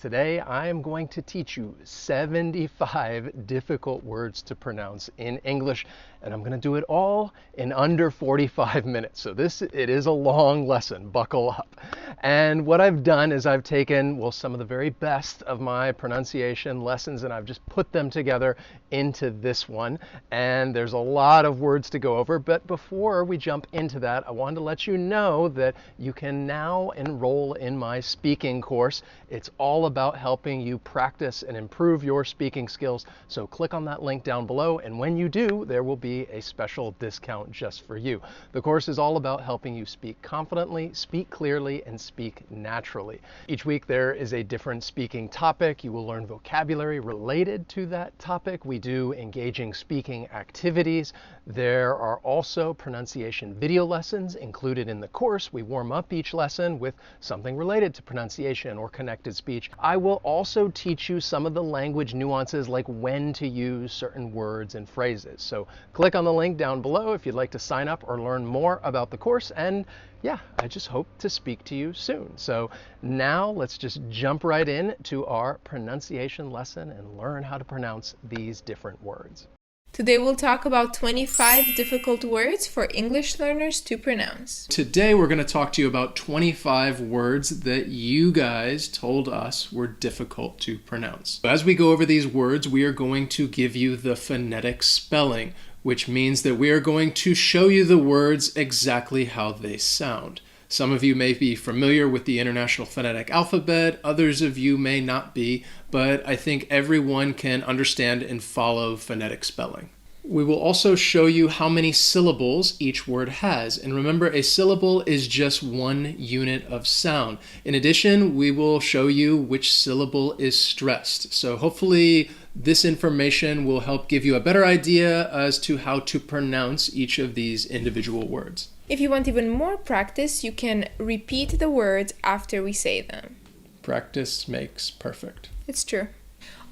Today I am going to teach you 75 difficult words to pronounce in English, and I'm going to do it all in under 45 minutes. So it is a long lesson, buckle up. And what I've done is I've taken, well, some of the very best of my pronunciation lessons and I've just put them together into this one. And there's a lot of words to go over, but before we jump into that, I wanted to let you know that you can now enroll in my speaking course. It's all about helping you practice and improve your speaking skills. So click on that link down below, and when you do, there will be a special discount just for you. The course is all about helping you speak confidently, speak clearly, and speak naturally. Each week there is a different speaking topic. You will learn vocabulary related to that topic. We do engaging speaking activities. There are also pronunciation video lessons included in the course. We warm up each lesson with something related to pronunciation or connected speech. I will also teach you some of the language nuances, like when to use certain words and phrases. So click on the link down below if you'd like to sign up or learn more about the course. And yeah, I just hope to speak to you soon. So now let's just jump right in to our pronunciation lesson and learn how to pronounce these different words. Today we'll talk about 25 difficult words for English learners to pronounce. Today we're going to talk to you about 25 words that you guys told us were difficult to pronounce. As we go over these words, we are going to give you the phonetic spelling, which means that we are going to show you the words exactly how they sound. Some of you may be familiar with the International Phonetic Alphabet, others of you may not be, but I think everyone can understand and follow phonetic spelling. We will also show you how many syllables each word has. And remember, a syllable is just one unit of sound. In addition, we will show you which syllable is stressed. So hopefully this information will help give you a better idea as to how to pronounce each of these individual words. If you want even more practice, you can repeat the words after we say them. Practice makes perfect. It's true.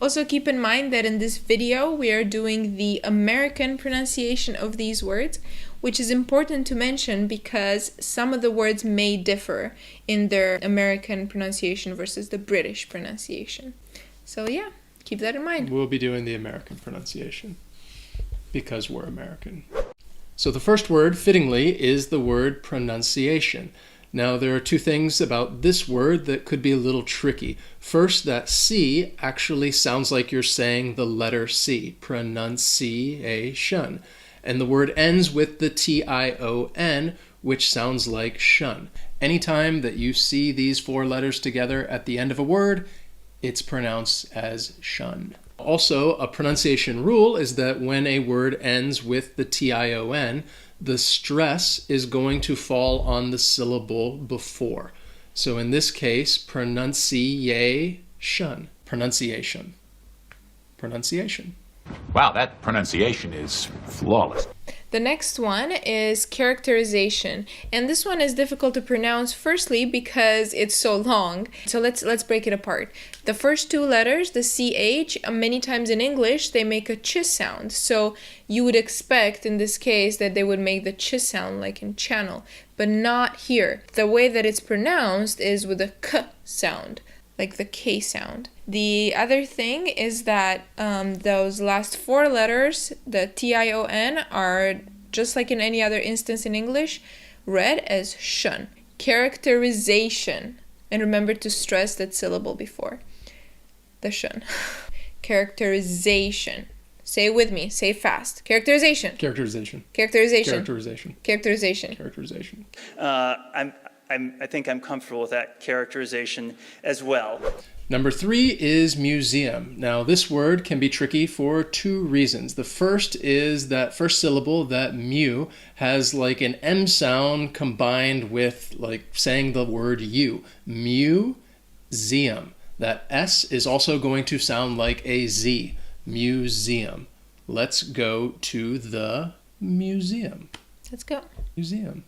Also keep in mind that in this video we are doing the American pronunciation of these words, which is important to mention because some of the words may differ in their American pronunciation versus the British pronunciation. So yeah, keep that in mind. We'll be doing the American pronunciation because we're American. So the first word, fittingly, is the word pronunciation. Now, there are two things about this word that could be a little tricky. First, that C actually sounds like you're saying the letter C, pruh-nuhn-see-ey-shuhn. And the word ends with the T-I-O-N, which sounds like shun. Anytime that you see these four letters together at the end of a word, it's pronounced as shun. Also, a pronunciation rule is that when a word ends with the T-I-O-N, the stress is going to fall on the syllable before. So in this case, pruh-nuhn-see-ey-shuhn. Pronunciation. Pronunciation. Wow, that pronunciation is flawless. The next one is characterization, and this one is difficult to pronounce firstly because it's so long. So let's break it apart. The first two letters, the CH, many times in English they make a ch sound. So you would expect in this case that they would make the ch sound like in channel, but not here. The way that it's pronounced is with a k sound, like the K sound. The other thing is that those last four letters, the T-I-O-N, are just like in any other instance in English, read as shun. Characterization. And remember to stress that syllable before the shun. Characterization. Say it with me. Say it fast. Characterization. Characterization. Characterization. Characterization. Characterization. Characterization. I think I'm comfortable with that characterization as well. Number 3 is museum. Now this word can be tricky for two reasons. The first is that first syllable, that mu, has like an M sound combined with like saying the word you. Museum. That S is also going to sound like a Z. Museum. Let's go to the museum. Let's go. Museum.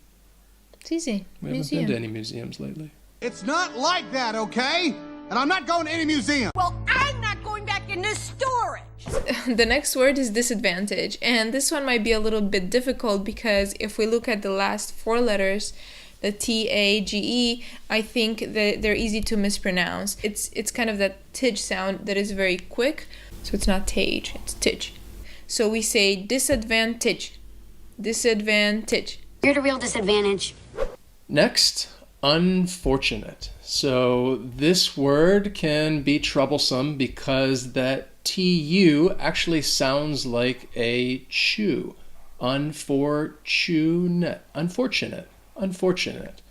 It's easy. We haven't been to any museums lately. It's not like that, okay? And I'm not going to any museum. Well, I'm not going back in this storage. The next word is disadvantage, and this one might be a little bit difficult because if we look at the last four letters, the T-A-G-E, I think that they're easy to mispronounce. It's kind of that tij sound that is very quick, so it's not tage, it's tij. So we say disadvantage, disadvantage. You're at a real disadvantage. Next, unfortunate. So this word can be troublesome because that TU actually sounds like a chew. Unfortunate. Unfortunate. Unfortunate.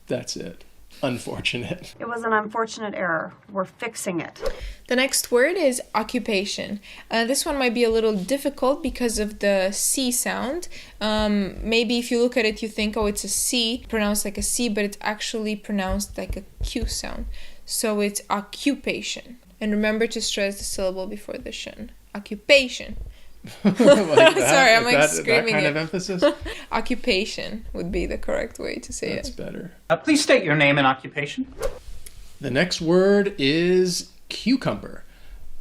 That's it. Unfortunate. It was an unfortunate error. We're fixing it. The next word is occupation. This one might be a little difficult because of the C sound. Maybe if you look at it, you think, oh, it's a C, pronounced like a C, but it's actually pronounced like a Q sound. So it's occupation. And remember to stress the syllable before the shun. Occupation. Like that? Sorry, I'm like that screaming kind it. of emphasis? Occupation would be the correct way to say That's it. better. Please state your name and occupation. The next word is cucumber.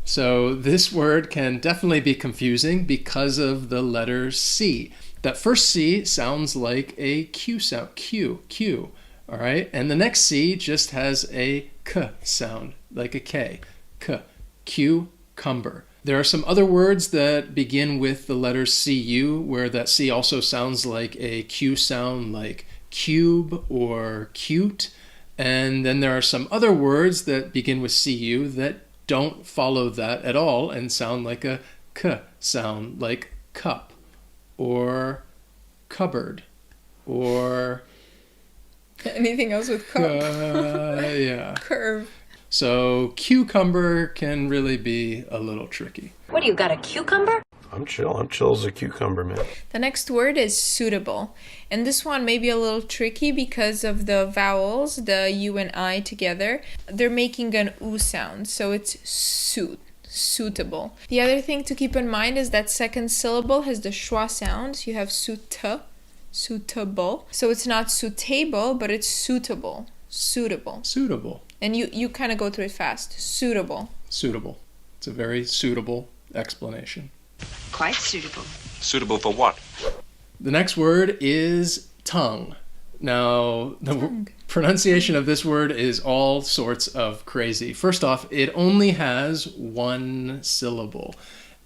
So this word can definitely be confusing because of the letter C. That first C sounds like a Q sound. Q. All right? And the next C just has a K sound, like a K. K. Cucumber. There are some other words that begin with the letter CU, where that C also sounds like a Q sound, like cube or cute. And then there are some other words that begin with CU that don't follow that at all and sound like a K sound, like cup or cupboard or... Anything else with cup? Yeah. Curve. So cucumber can really be a little tricky. What do you got, a cucumber? I'm chill as a cucumber, man. The next word is suitable. And this one may be a little tricky because of the vowels, the U and I together. They're making an oo sound, so it's suitable. The other thing to keep in mind is that second syllable has the schwa sound. So you have suitable. So it's not suitable, but it's suitable. Suitable. And you kind of go through it fast. Suitable. It's a very suitable explanation. Quite suitable. Suitable for what? The next word is tongue. Now, the pronunciation of this word is all sorts of crazy. First off, it only has one syllable.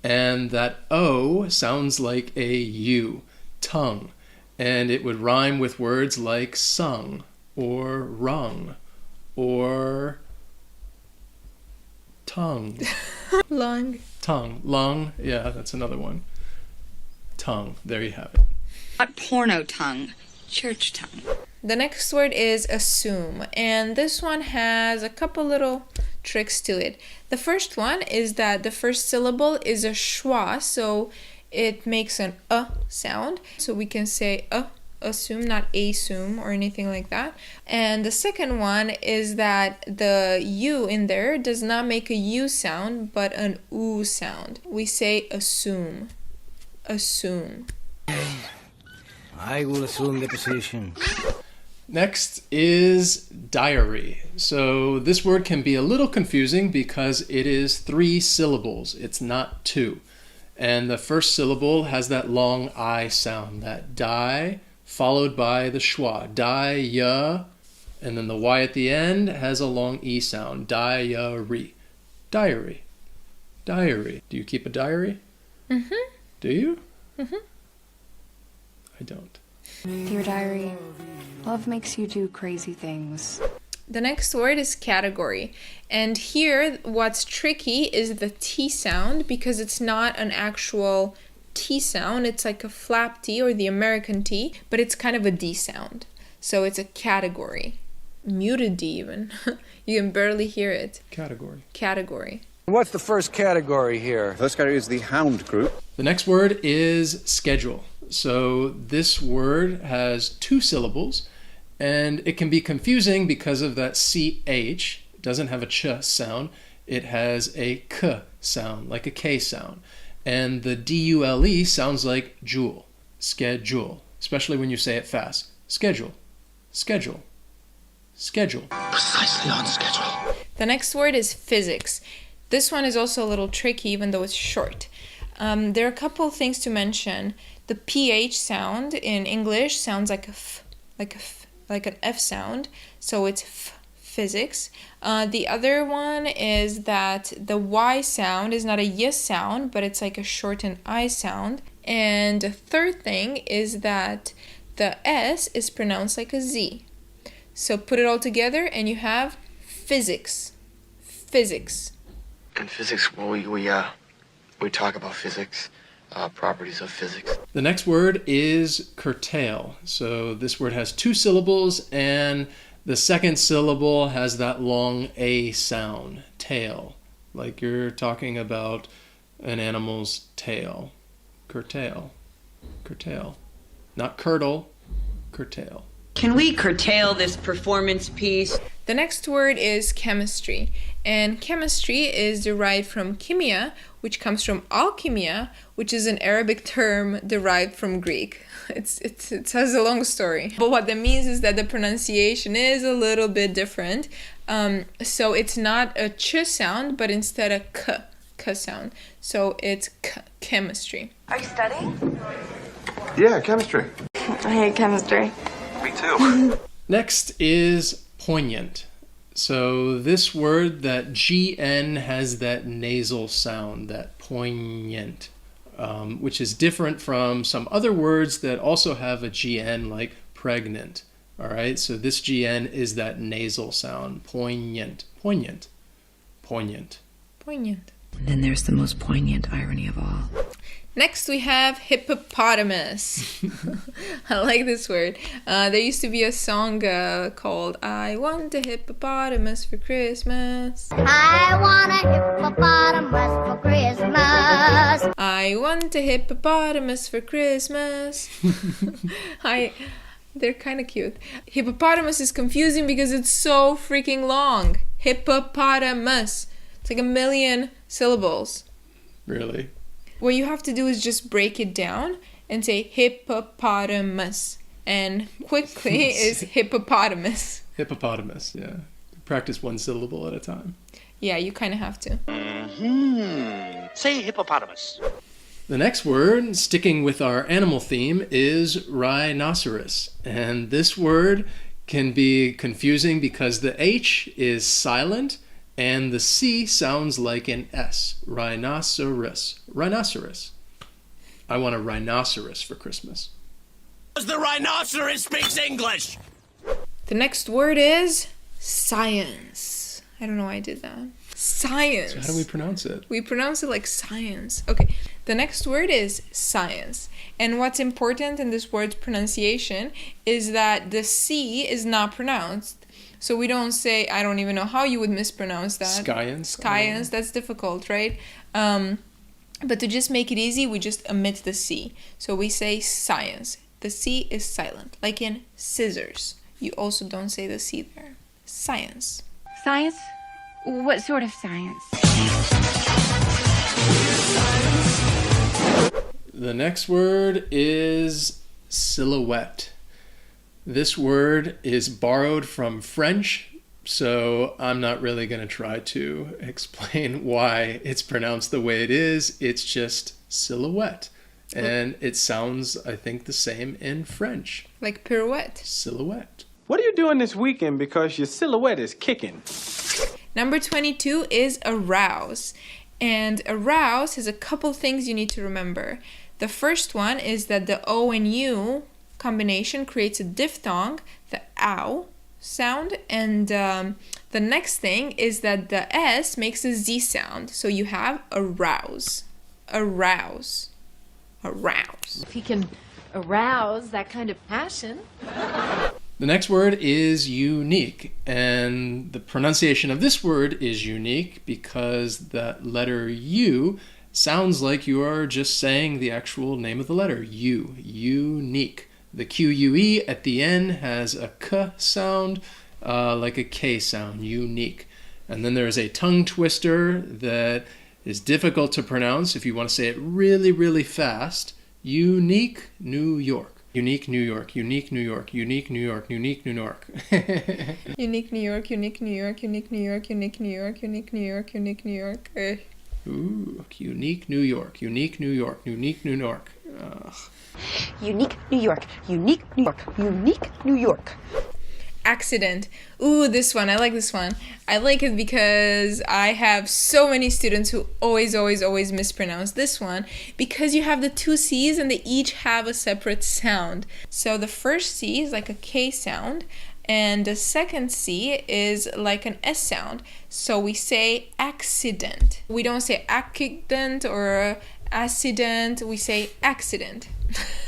And that O sounds like a U. Tongue. And it would rhyme with words like sung or rung or tongue. Lung. Yeah, that's another one. Tongue. There you have it. Not porno tongue, church tongue. The next word is assume, and this one has a couple little tricks to it. The first one is that the first syllable is a schwa, so it makes an sound. So we can say assume, not a-soom or anything like that. And the second one is that the U in there does not make a U sound, but an oo sound. We say assume. I will assume the position. Next is dahy-uh-ree. So this word can be a little confusing because it is 3 syllables. It's not 2. And the first syllable has that long I sound, that die, followed by the schwa, dahy-uh, and then the Y at the end has a long E sound, dahy-uh-ree. Diary. Do you keep a diary? Mm-hmm. Do you? Mm-hmm. I don't. Dear diary, love makes you do crazy things. The next word is category. And here, what's tricky is the T sound because it's not an actual T sound. It's like a flap T or the American T, but it's kind of a D sound. So it's a category. Muted D even. You can barely hear it. Category. What's the first category here? First category is the hound group. The next word is schedule. So this word has 2 syllables, and it can be confusing because of that CH. It doesn't have a ch sound. It has a k sound, like a K sound. And the DULE sounds like jewel, schedule, especially when you say it fast. Schedule. Precisely on schedule. The next word is fiz-iks. This one is also a little tricky, even though it's short. There are a couple things to mention. The PH sound in English sounds like a f, like an F sound. So it's fiz-iks. The other one is that the Y sound is not a y sound, but it's like a shortened I sound. And the third thing is that the S is pronounced like a Z. So put it all together and you have fiz-iks. Fiz-iks. In physics, well, we talk about physics, properties of physics. The next word is curtail. So this word has 2 syllables, and the second syllable has that long A sound, tail, like you're talking about an animal's tail. Curtail, curtail, not curdle, curtail. Can we curtail this performance piece? The next word is chemistry, and chemistry is derived from kimia, which comes from alchemia, which is an Arabic term derived from Greek. It has a long story, but what that means is that the pronunciation is a little bit different. So it's not a ch sound, but instead a k sound. So it's chemistry. Are you studying? Yeah, chemistry. I hate chemistry. Me too. Next is poignant. So this word, that GN has that nasal sound, that poignant, which is different from some other words that also have a GN, like pregnant. All right, so this GN is that nasal sound, poignant, poignant, poignant. Poignant. And then there's the most poignant irony of all. Next we have hippopotamus. I like this word. There used to be a song called I Want a Hippopotamus for Christmas. I want a hippopotamus for Christmas. I want a hippopotamus for Christmas. They're kind of cute. Hippopotamus is confusing because it's so freaking long. Hippopotamus. It's like 1,000,000 syllables. Really? What you have to do is just break it down and say hippopotamus. And quickly is hippopotamus. Hippopotamus, yeah. Practice 1 syllable at a time. Yeah, you kind of have to. Say hippopotamus. The next word, sticking with our animal theme, is rhinoceros. And this word can be confusing because the H is silent and the C sounds like an S. Rhinoceros. Rhinoceros. I want a rhinoceros for Christmas. The rhinoceros speaks English. The next word is science. I don't know why I did that. Science. So how do we pronounce it? We pronounce it like science. Okay. The next word is science. And what's important in this word's pronunciation is that the C is not pronounced. So we don't say, I don't even know how you would mispronounce that. Science. Science, that's difficult, right? But to just make it easy, we just omit the C. So we say science. The C is silent, like in scissors. You also don't say the C there. Science. Science? What sort of science? The next word is silhouette. This word is borrowed from French, so I'm not really going to try to explain why it's pronounced the way it is. It's just silhouette. And it sounds, I think, the same in French. Like pirouette. Silhouette. What are you doing this weekend because your silhouette is kicking? Number 22 is arouse. And arouse has a couple things you need to remember. The first one is that the O and U combination creates a diphthong, the ow sound, and the next thing is that the S makes a Z sound. So you have arouse. Arouse. Arouse. If he can arouse that kind of passion. The next word is unique, and the pronunciation of this word is unique because that letter U sounds like you are just saying the actual name of the letter, U, unique. The Q-U-E at the end has a K sound, like a K sound, unique. And then there's a tongue twister that is difficult to pronounce if you want to say it really, really fast. Unique New York. Unique New York, unique New York, unique New York, unique New York. Unique New York, unique New York, unique New York, unique New York, unique New York, unique New York. Ooh, unique New York, unique New York, unique New York. Unique New York. Unique New York. Unique New York. Accident. Ooh, this one. I like this one. I like it because I have so many students who always mispronounce this one because you have the two C's and they each have a separate sound. So the first C is like a K sound and the second C is like an S sound. So we say accident. We don't say accident or accident. We say accident.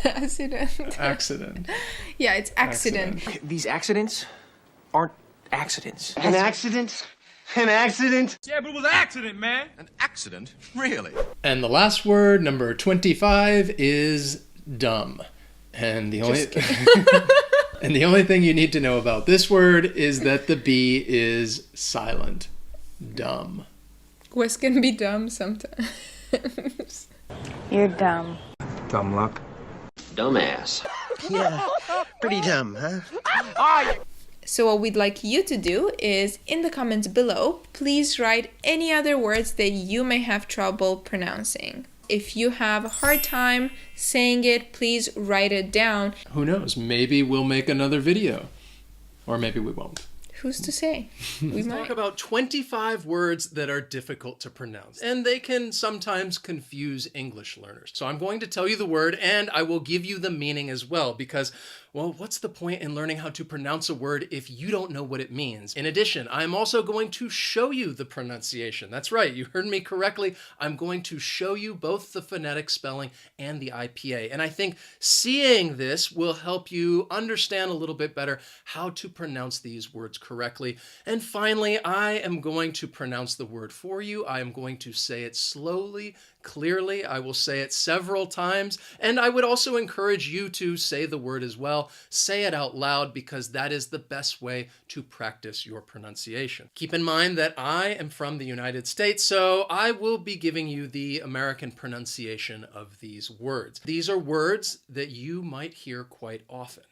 Accident. Yeah, it's accident. These accidents aren't accidents. An accident? An accident? Yeah, but it was an accident, man. An accident? Really? And the last word, number 25, is dumb. And the only and the only thing you need to know about this word is that the B is silent. Dumb. Wes can be dumb sometimes. You're dumb. Dumb luck. Dumbass. Yeah, pretty dumb, huh? So what we'd like you to do is, in the comments below, please write any other words that you may have trouble pronouncing. If you have a hard time saying it, please write it down. Who knows? Maybe we'll make another video. Or maybe we won't. Who's to say? We Let's might. talk about 25 words that are difficult to pronounce, and they can sometimes confuse English learners. So I'm going to tell you the word, and I will give you the meaning as well, because, well, what's the point in learning how to pronounce a word if you don't know what it means? In addition, I'm also going to show you the pronunciation. That's right, you heard me correctly. I'm going to show you both the phonetic spelling and the IPA, and I think seeing this will help you understand a little bit better how to pronounce these words correctly. And finally, I am going to pronounce the word for you. I am going to say it slowly, clearly. I will say it several times, and I would also encourage you to say the word as well. Say it out loud because that is the best way to practice your pronunciation. Keep in mind that I am from the United States, so I will be giving you the American pronunciation of these words. These are words that you might hear quite often.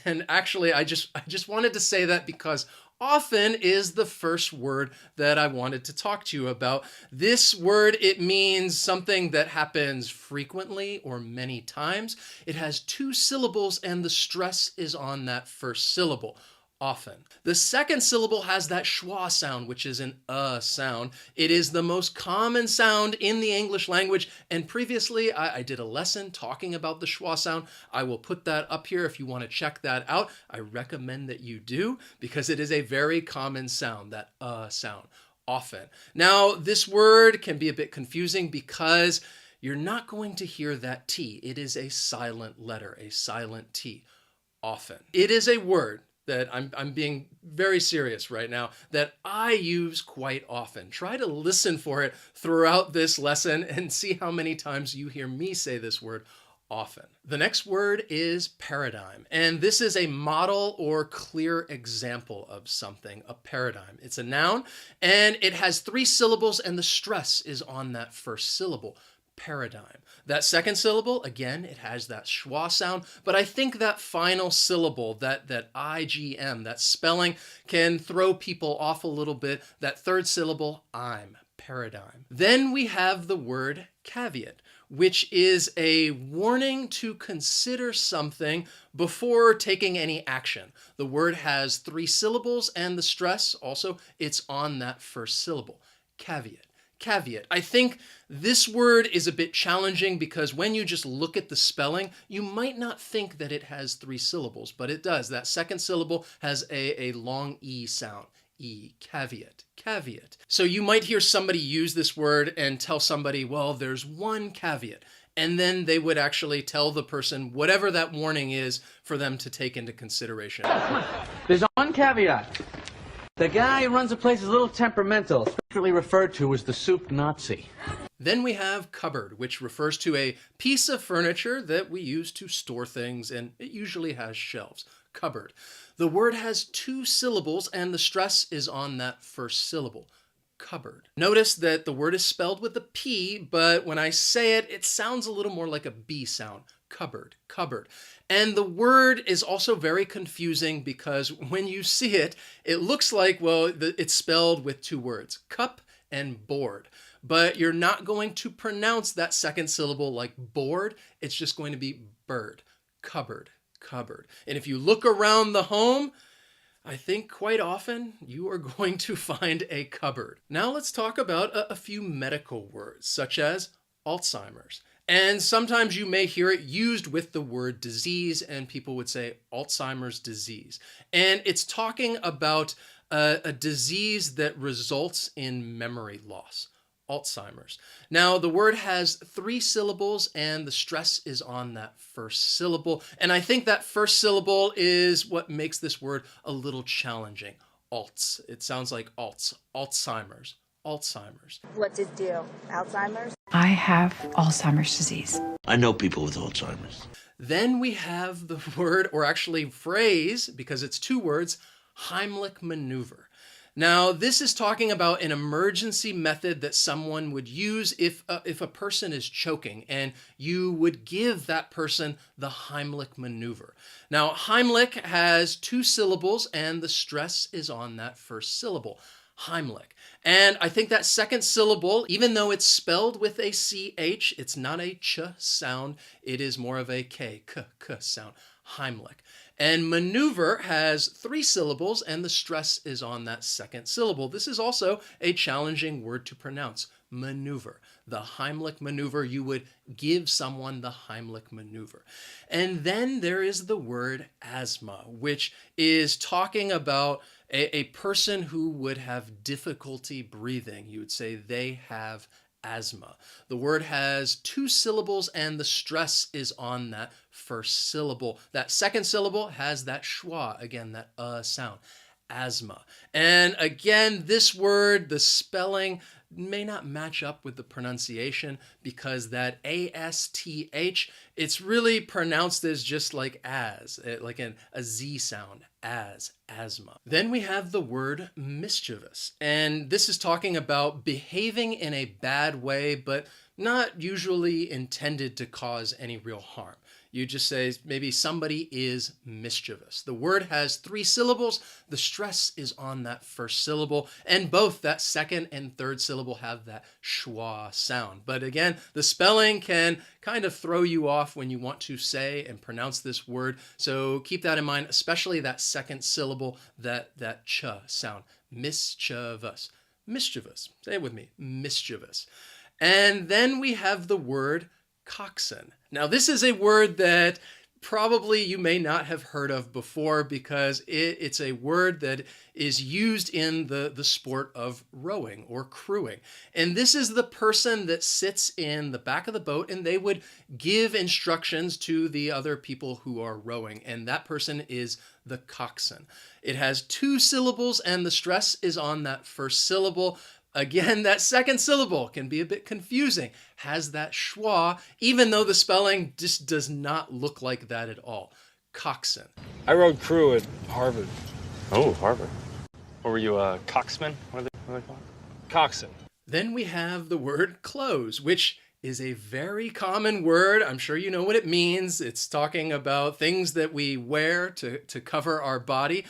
And actually, I just wanted to say that because often is the first word that I wanted to talk to you about. This word, it means something that happens frequently or many times. It has two syllables and the stress is on that first syllable. Often. The second syllable has that schwa sound, which is an sound. It is the most common sound in the English language, and previously I did a lesson talking about the schwa sound. I will put that up here if you want to check that out. I recommend that you do, because it is a very common sound, that sound, often. Now, this word can be a bit confusing because you're not going to hear that T. It is a silent letter, a silent T, often. It is a word that I'm being very serious right now, that I use quite often. Try to listen for it throughout this lesson and see how many times you hear me say this word often. The next word is paradigm, and this is a model or clear example of something, a paradigm. It's a noun, and it has three syllables, and the stress is on that first syllable. Paradigm. That second syllable, again, it has that schwa sound, but I think that final syllable, that IGM, that spelling, can throw people off a little bit. That third syllable, I'm, paradigm. Then we have the word caveat, which is a warning to consider something before taking any action. The word has three syllables, and the stress also, it's on that first syllable. Caveat. Caveat. I think this word is a bit challenging because when you just look at the spelling, you might not think that it has three syllables, but it does. That second syllable has a long E sound. E, caveat, caveat. So you might hear somebody use this word and tell somebody, well, there's one caveat. And then they would actually tell the person whatever that warning is for them to take into consideration. There's one caveat. The guy who runs the place is a little temperamental, frequently referred to as the soup Nazi. Then we have cupboard, which refers to a piece of furniture that we use to store things, and it usually has shelves. Cupboard. The word has two syllables, and the stress is on that first syllable. Cupboard. Notice that the word is spelled with a P, but when I say it, it sounds a little more like a B sound. Cupboard, cupboard. And the word is also very confusing because when you see it, it looks like, well, it's spelled with two words, cup and board. But you're not going to pronounce that second syllable like board. It's just going to be bird, cupboard, cupboard. And if you look around the home, I think quite often you are going to find a cupboard. Now let's talk about a few medical words, such as Alzheimer's. And sometimes you may hear it used with the word disease, and people would say Alzheimer's disease. And it's talking about a disease that results in memory loss. Alzheimer's. Now, the word has 3 syllables and the stress is on that first syllable. And I think that first syllable is what makes this word a little challenging. Alts. It sounds like alts. Alzheimer's. Alzheimer's. What's his deal? Alzheimer's? I have Alzheimer's disease. I know people with Alzheimer's. Then we have the word, or actually phrase, because it's 2 words, Heimlich maneuver. Now, this is talking about an emergency method that someone would use if a person is choking, and you would give that person the Heimlich maneuver. Now, Heimlich has 2 syllables, and the stress is on that first syllable. Heimlich. And I think that second syllable, even though it's spelled with a CH, it's not a ch sound, it is more of a k sound. Heimlich. And maneuver has 3 syllables and the stress is on that second syllable. This is also a challenging word to pronounce. Maneuver. The Heimlich maneuver, you would give someone the Heimlich maneuver. And then there is the word asthma, which is talking about a person who would have difficulty breathing. You would say they have asthma. The word has 2 syllables and the stress is on that first syllable. That second syllable has that schwa, again, that sound. Asthma. And again, this word, the spelling may not match up with the pronunciation because that ASTH, it's really pronounced as just like as, like a Z sound, as, asthma. Then we have the word mischievous, and this is talking about behaving in a bad way, but not usually intended to cause any real harm. You just say maybe somebody is mischievous. The word has 3 syllables. The stress is on that first syllable, and both that second and third syllable have that schwa sound. But again, the spelling can kind of throw you off when you want to say and pronounce this word. So keep that in mind, especially that second syllable, that ch sound. Mischievous. Mischievous. Say it with me. Mischievous. And then we have the word coxswain. Now, this is a word that probably you may not have heard of before because it's a word that is used in the sport of rowing or crewing. And this is the person that sits in the back of the boat and they would give instructions to the other people who are rowing. And that person is the coxswain. It has 2 syllables and the stress is on that first syllable. Again, that second syllable can be a bit confusing, has that schwa, even though the spelling just does not look like that at all. Coxswain. I rowed crew at Harvard. Oh, Harvard. Or were you a coxman? What are they called? Coxswain. Then we have the word clothes, which is a very common word. I'm sure you know what it means. It's talking about things that we wear to cover our body.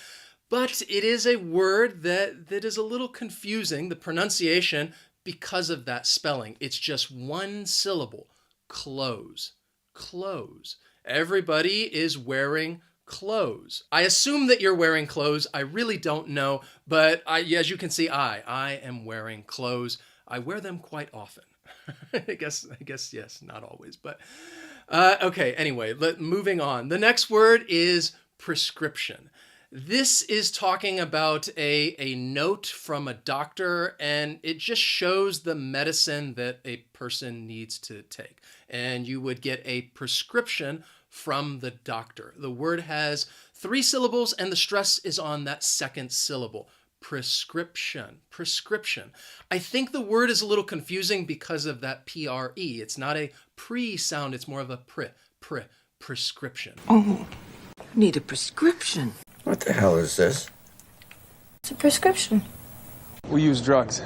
But it is a word that is a little confusing, the pronunciation, because of that spelling. It's just 1 syllable. Clothes. Clothes. Everybody is wearing clothes. I assume that you're wearing clothes. I really don't know. But as you can see, I am wearing clothes. I wear them quite often. I guess yes, not always. But okay, anyway, moving on. The next word is prescription. This is talking about a note from a doctor, and it just shows the medicine that a person needs to take. And you would get a prescription from the doctor. The word has 3 syllables, and the stress is on that second syllable. Prescription. Prescription. I think the word is a little confusing because of that pre. It's not a pre sound, it's more of a prescription. Oh, need a prescription. What the hell is this? It's a prescription. We use drugs.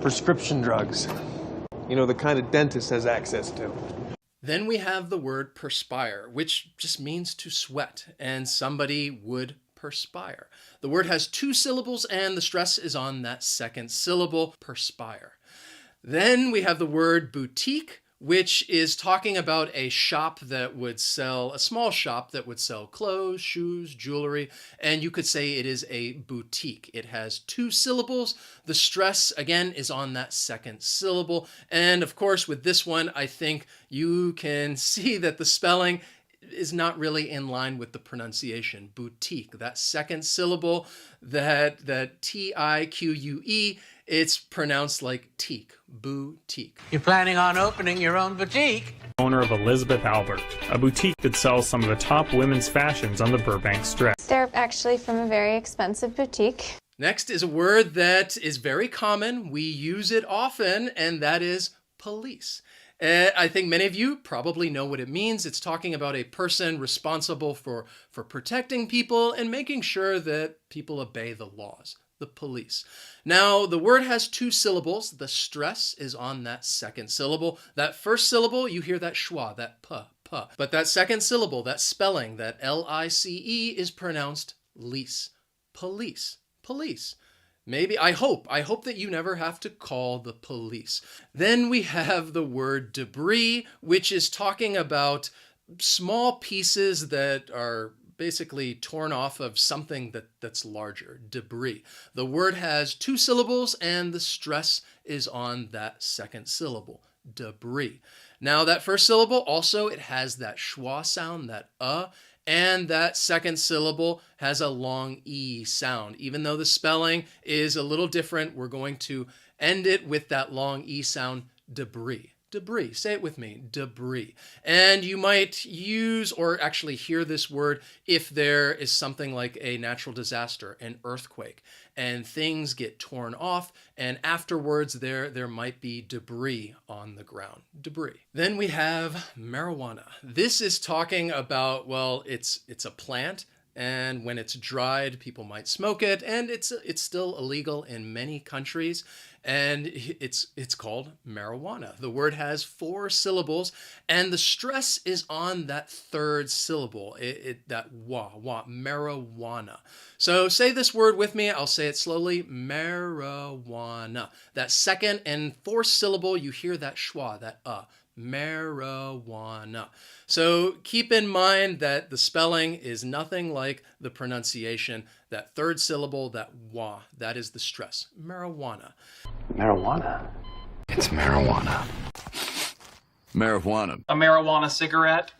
Prescription drugs. You know, the kind of dentist has access to. Then we have the word perspire, which just means to sweat, and somebody would perspire. The word has 2 syllables and the stress is on that second syllable, perspire. Then we have the word boutique, which is talking about a shop that would sell, a small shop that would sell clothes, shoes, jewelry, and you could say it is a boutique. It has 2 syllables. The stress, again, is on that second syllable. And of course, with this one, I think you can see that the spelling is not really in line with the pronunciation. Boutique, that second syllable, that T-I-Q-U-E, it's pronounced like teak, boutique. You're planning on opening your own boutique? Owner of Elizabeth Albert, a boutique that sells some of the top women's fashions on the Burbank Strip. They're actually from a very expensive boutique. Next is a word that is very common. We use it often, and that is police. I think many of you probably know what it means. It's talking about a person responsible for protecting people and making sure that people obey the laws. The police. Now, the word has 2 syllables. The stress is on that second syllable. That first syllable, you hear that schwa, that puh. But that second syllable, that spelling, that L-I-C-E, is pronounced lease. Police. Police. Maybe, I hope that you never have to call the police. Then we have the word debris, which is talking about small pieces that are basically torn off of something that's larger, debris. The word has 2 syllables and the stress is on that second syllable, debris. Now that first syllable also, it has that schwa sound, that and that second syllable has a long E sound. Even though the spelling is a little different, we're going to end it with that long E sound, debris. Debris. Say it with me. Debris. And you might use or actually hear this word if there is something like a natural disaster, an earthquake, and things get torn off, and afterwards there might be debris on the ground. Debris. Then we have marijuana. This is talking about, well, it's a plant, and when it's dried, people might smoke it, and it's still illegal in many countries, and it's called marijuana. The word has 4 syllables, and the stress is on that third syllable, that wa, marijuana. So say this word with me. I'll say it slowly, marijuana. That second and fourth syllable, you hear that schwa, that marijuana. So keep in mind that the spelling is nothing like the pronunciation. That third syllable, that wa, that is the stress. Marijuana. Marijuana. It's marijuana. Marijuana. A marijuana cigarette.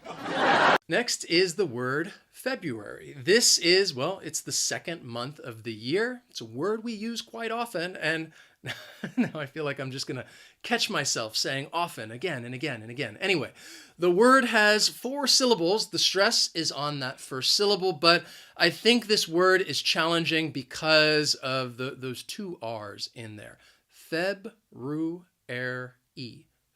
Next is the word February. This is, well, it's the second month of the year. It's a word we use quite often, and now I feel like I'm just going to catch myself saying often, again and again and again. Anyway, the word has 4 syllables. The stress is on that first syllable, but I think this word is challenging because of those 2 R's in there. February.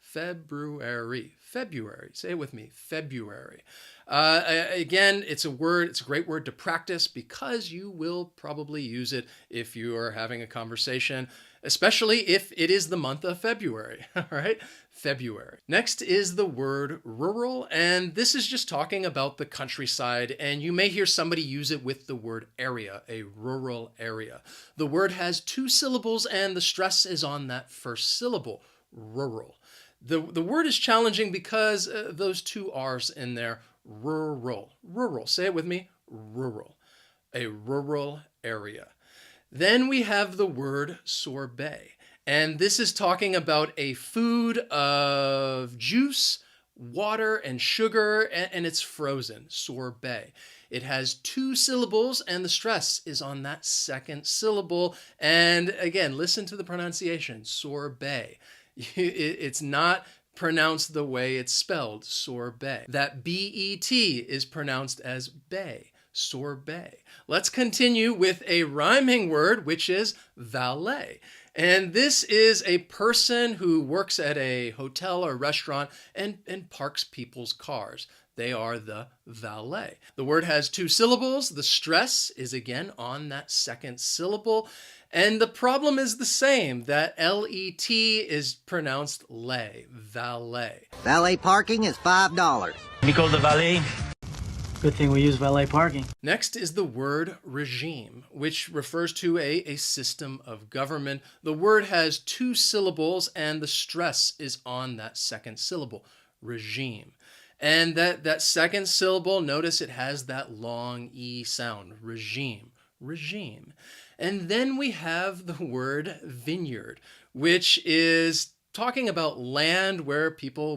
February. February. Say it with me. February. Again, it's a great word to practice because you will probably use it if you are having a conversation, especially if it is the month of February. All right? February. Next is the word rural, and this is just talking about the countryside, and you may hear somebody use it with the word area, a rural area. The word has 2 syllables, and the stress is on that first syllable, rural. The word is challenging because those 2 R's in there, rural. Rural. Say it with me, rural. A rural area. Then we have the word sorbet. And this is talking about a food of juice, water, and sugar, and it's frozen. Sorbet. It has 2 syllables, and the stress is on that second syllable. And again, listen to the pronunciation, sorbet. It's not pronounced the way it's spelled, sorbet. That B-E-T is pronounced as bay, sorbet. Let's continue with a rhyming word, which is valet. And this is a person who works at a hotel or restaurant and parks people's cars. They are the valet. The word has 2 syllables. The stress is again on that second syllable. And the problem is the same, that L-E-T is pronounced lay, valet. Valet parking is $5. Nico the valet. Good thing we use valet parking. Next is the word regime, which refers to a system of government. The word has two syllables and the stress is on that second syllable, regime. And that second syllable, notice it has that long E sound, regime, regime. And then we have the word vineyard, which is talking about land where people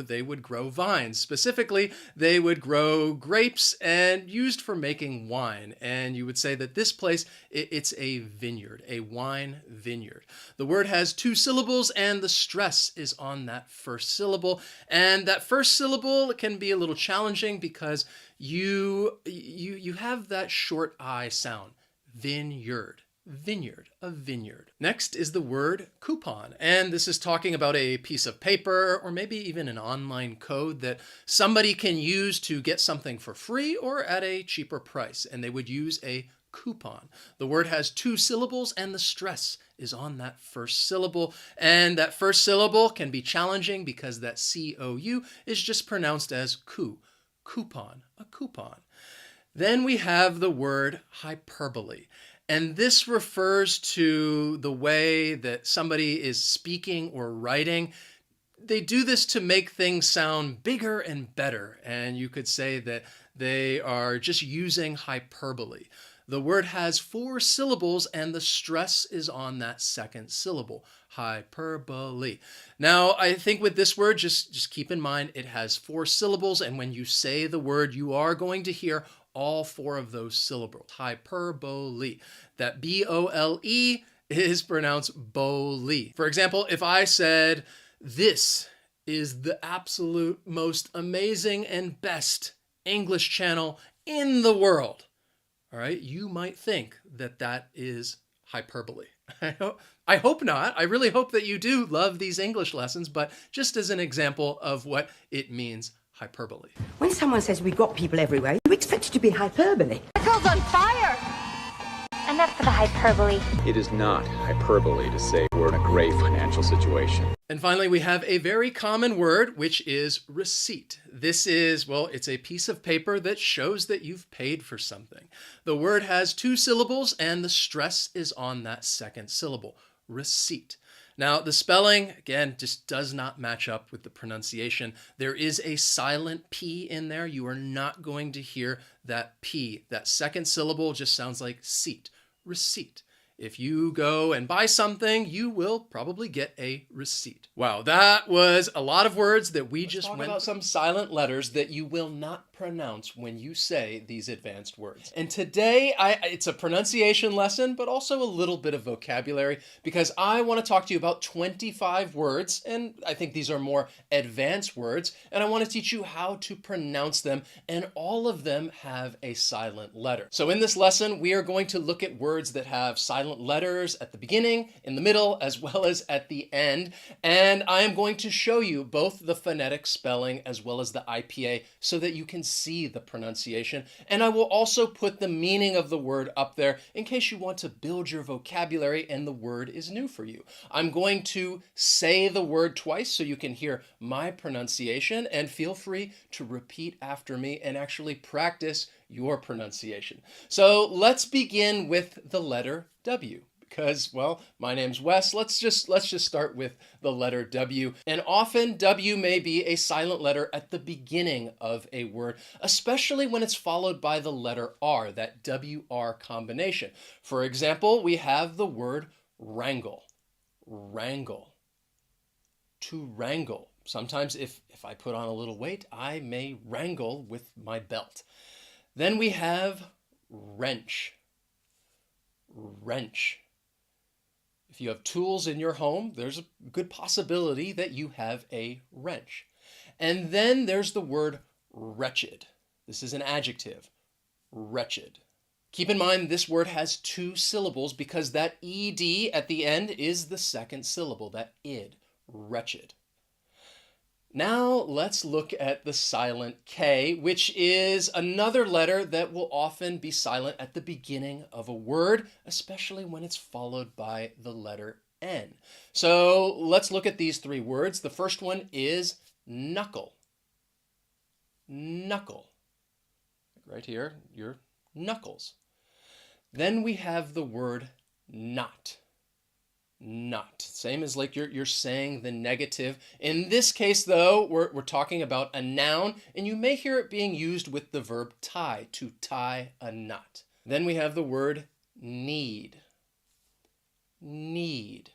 they would grow vines. Specifically, they would grow grapes and used for making wine. And you would say that this place, it's a vineyard, a wine vineyard. The word has two syllables and the stress is on that first syllable. And that first syllable can be a little challenging because you have that short I sound, vineyard. Vineyard, a vineyard. Next is the word coupon, and this is talking about a piece of paper or maybe even an online code that somebody can use to get something for free or at a cheaper price, and they would use a coupon. The word has two syllables and the stress is on that first syllable, and that first syllable can be challenging because that C-O-U is just pronounced as coupon, a coupon. Then we have the word hyperbole. And this refers to the way that somebody is speaking or writing. They do this to make things sound bigger and better. And you could say that they are just using hyperbole. The word has four syllables and the stress is on that second syllable, hyperbole. Now, I think with this word, just keep in mind it has four syllables. And when you say the word, you are going to hear all four of those syllables, hyperbole. That B-O-L-E is pronounced bole. For example, if I said, this is the absolute most amazing and best English channel in the world, all right, you might think that that is hyperbole. I hope not. I really hope that you do love these English lessons, but just as an example of what it means, hyperbole. When someone says we've got people everywhere, you expect it to be hyperbole. The girl's on fire! Enough for the hyperbole. It is not hyperbole to say we're in a grave financial situation. And finally, we have a very common word, which is receipt. This is, well, it's a piece of paper that shows that you've paid for something. The word has two syllables and the stress is on that second syllable, receipt. Now, the spelling, again, just does not match up with the pronunciation. There is a silent P in there. You are not going to hear that P. That second syllable just sounds like seat, receipt. If you go and buy something, you will probably get a receipt. Wow, that was a lot of words that we just went about. Some silent letters that you will not pronounce when you say these advanced words. And today, it's a pronunciation lesson, but also a little bit of vocabulary because I want to talk to you about 25 words, and I think these are more advanced words, and I want to teach you how to pronounce them, and all of them have a silent letter. So in this lesson, we are going to look at words that have silent letters at the beginning, in the middle, as well as at the end. And I am going to show you both the phonetic spelling as well as the IPA so that you can see the pronunciation. And I will also put the meaning of the word up there in case you want to build your vocabulary and the word is new for you. I'm going to say the word twice so you can hear my pronunciation, and feel free to repeat after me and actually practice your pronunciation. So let's begin with the letter W, because, well, my name's Wes. Let's just start with the letter W. And often W may be a silent letter at the beginning of a word, especially when it's followed by the letter R, that W-R combination. For example, we have the word wrangle, wrangle, to wrangle. Sometimes if I put on a little weight, I may wrangle with my belt. Then we have wrench, wrench. If you have tools in your home, there's a good possibility that you have a wrench. And then there's the word wretched. This is an adjective, wretched. Keep in mind this word has two syllables because that ed at the end is the second syllable, that id, wretched. Now let's look at the silent K, which is another letter that will often be silent at the beginning of a word, especially when it's followed by the letter N. So let's look at these three words. The first one is knuckle, knuckle. right here, your knuckles. Then we have the word not. Not. Same as like you're saying the negative. In this case, though, we're talking about a noun, and you may hear it being used with the verb tie, to tie a knot. Then we have the word need. Need.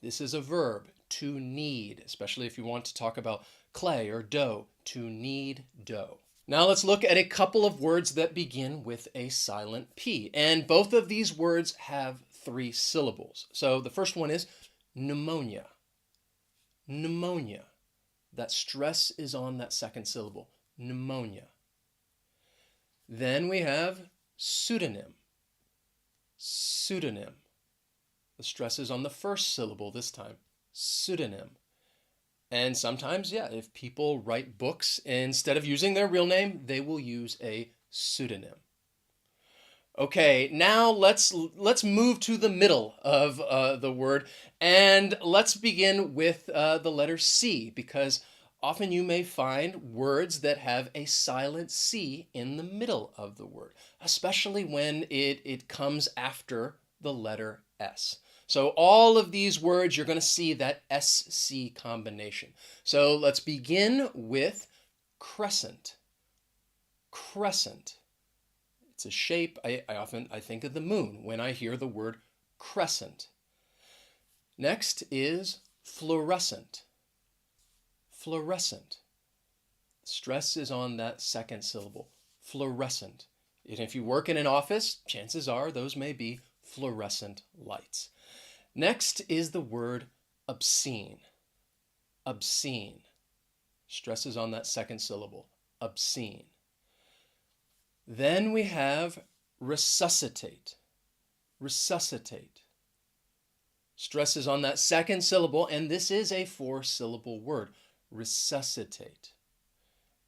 This is a verb, to knead, especially if you want to talk about clay or dough, to knead dough. Now let's look at a couple of words that begin with a silent P. And both of these words have 3 syllables. So the first one is pneumonia. Pneumonia. That stress is on that second syllable. Pneumonia. Then we have pseudonym. Pseudonym. The stress is on the first syllable this time. Pseudonym. And sometimes, yeah, if people write books, instead of using their real name, they will use a pseudonym. Okay, now let's move to the middle of the word, and let's begin with the letter C, because often you may find words that have a silent C in the middle of the word, especially when it comes after the letter S. So all of these words, you're going to see that SC combination. So let's begin with crescent. Crescent. It's a shape. I often think of the moon when I hear the word crescent. Next is fluorescent. Fluorescent. Stress is on that second syllable. Fluorescent. And if you work in an office, chances are those may be fluorescent lights. Next is the word obscene. Obscene. Stress is on that second syllable. Obscene. Then we have resuscitate. Resuscitate. Stress is on that second syllable, and this is a 4-syllable word. Resuscitate.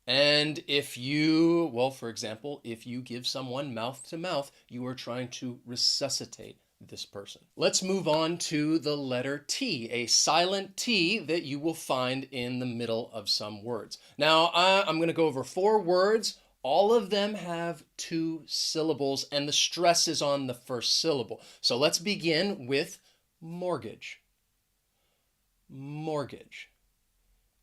And if you, well, for example, if you give someone mouth to mouth, you are trying to resuscitate this person. Let's move on to the letter T, a silent T that you will find in the middle of some words. Now, I'm going to go over 4 words. All of them have 2 syllables, and the stress is on the first syllable. So let's begin with mortgage. Mortgage.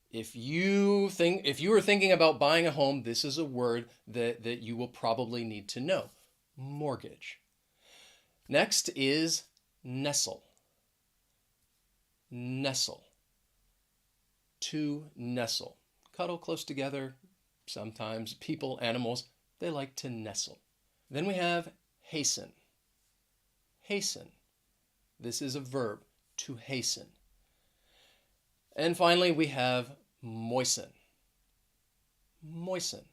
If you are thinking about buying a home, this is a word that you will probably need to know. Mortgage. Next is nestle. Nestle. To nestle. Cuddle close together. Sometimes people, animals, they like to nestle. Then we have hasten. Hasten. This is a verb, to hasten. And finally, we have moisten. Moisten.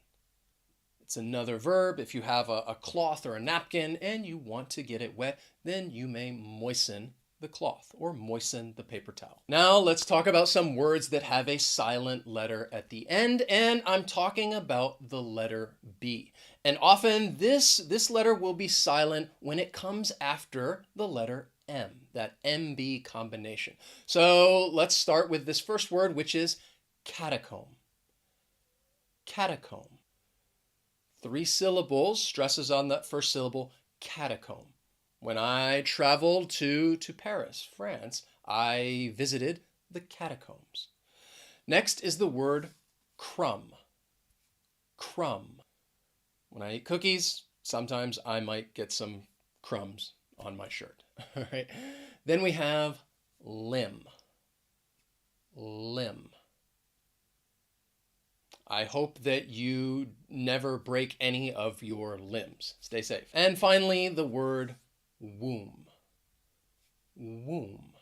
It's another verb. If you have a cloth or a napkin and you want to get it wet, then you may moisten the cloth or moisten the paper towel. Now let's talk about some words that have a silent letter at the end, and I'm talking about the letter B. And often this letter will be silent when it comes after the letter M, that MB combination. So let's start with this first word, which is catacomb. Catacomb. 3 syllables, stresses on that first syllable, catacomb. When I traveled to Paris, France, I visited the catacombs. Next is the word crumb. Crumb. When I eat cookies, sometimes I might get some crumbs on my shirt. All right. Then we have limb. Limb. I hope that you never break any of your limbs. Stay safe. And finally, the word womb. Womb.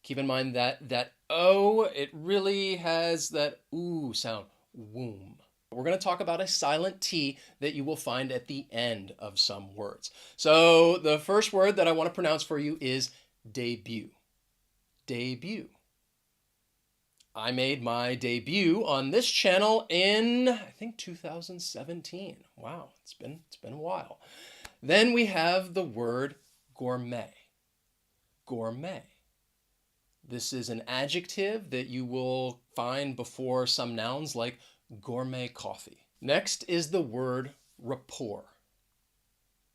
Keep in mind that O, it really has that ooh sound. Womb. We're going to talk about a silent T that you will find at the end of some words. So the first word that I want to pronounce for you is debut. Debut. I made my debut on this channel in, I think, 2017. Wow, it's been a while. Then we have the word gourmet. Gourmet. This is an adjective that you will find before some nouns like gourmet coffee. Next is the word rapport.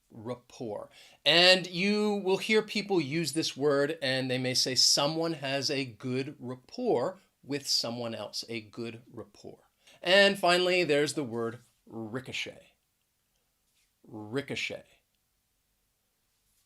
Rapport. And you will hear people use this word and they may say someone has a good rapport with someone else, a good rapport. And finally, there's the word ricochet. Ricochet.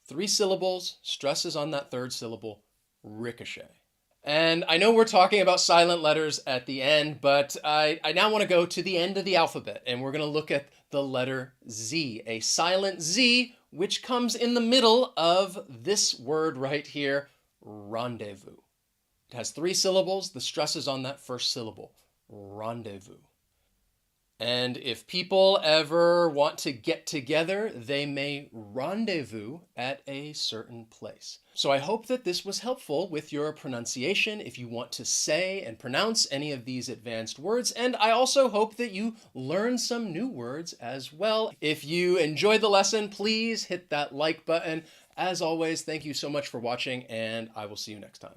3 syllables, stresses on that third syllable, ricochet. And I know we're talking about silent letters at the end, but I now want to go to the end of the alphabet, and we're going to look at the letter Z, a silent Z, which comes in the middle of this word right here, rendezvous. It has 3 syllables, the stress is on that first syllable, rendezvous. And if people ever want to get together, they may rendezvous at a certain place. So I hope that this was helpful with your pronunciation if you want to say and pronounce any of these advanced words. And I also hope that you learn some new words as well. If you enjoyed the lesson, please hit that like button. As always, thank you so much for watching, and I will see you next time.